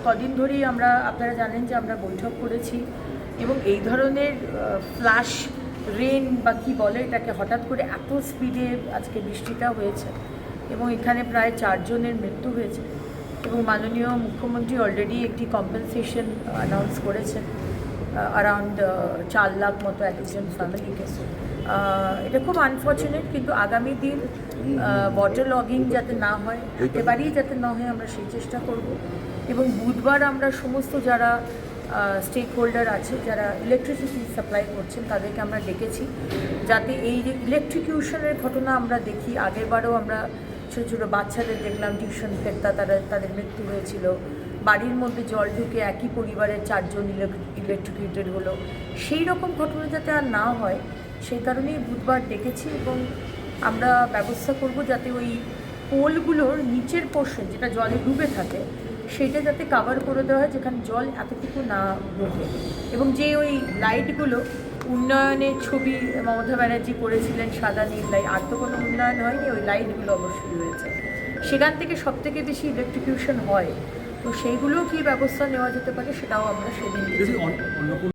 কদিন ধরেই আপনারা জানেন যে আমরা বৈঠক করেছি এবং এই ধরনের ফ্ল্যাশ রেন বা কী বলে এটাকে হঠাৎ করে এত স্পিডে আজকে বৃষ্টিটা হয়েছে এবং এখানে প্রায় 4 জনের মৃত্যু হয়েছে এবং মাননীয় মুখ্যমন্ত্রী অলরেডি একটি কম্পেনসেশন অ্যানাউন্স করেছেন অ্যারাউন্ড 4 লাখ মতো একজন ফ্যামিলিকে। এটা খুব আনফর্চুনেট, কিন্তু আগামী দিন ওয়াটার লগিং যাতে না হয়, একেবারেই যাতে না হয় আমরা সেই চেষ্টা করব। এবং বুধবার আমরা সমস্ত যারা স্টেক হোল্ডার আছে, যারা ইলেকট্রিসিটি সাপ্লাই করছেন, তাদেরকে আমরা ডেকেছি যাতে এই যে ইলেকট্রিকিউশনের ঘটনা আমরা দেখি, আগেরবারও আমরা ছোটো ছোটো বাচ্চাদের দেখলাম টিউশন ফেরতা তাদের মৃত্যু হয়েছিল, বাড়ির মধ্যে জল ঢুকে একই পরিবারের 4 জন ইলেকট্রিকিউটেড হলো, সেই রকম ঘটনা যাতে আর না হয় সেই কারণেই বুধবার ডেকেছি। এবং আমরা ব্যবস্থা করব যাতে ওই পোলগুলোর নিচের পোর্শন যেটা জলে ডুবে থাকে সেটা যাতে কাভার করে দেওয়া হয়, যেখানে জল এতটুকু না ঢোকে। এবং যে ওই লাইটগুলো উন্নয়নের ছবি মমতা ব্যানার্জি করেছিলেন, সাদা নীল লাইট, আর তো কোনো উন্নয়ন হয়নি, ওই লাইটগুলো অবশ্যই রয়েছে, সেখান থেকে সবথেকে বেশি ইলেকট্রিকিউশন হয়। তো সেইগুলোও কী ব্যবস্থা নেওয়া যেতে পারে সেটাও আমরা সেদিন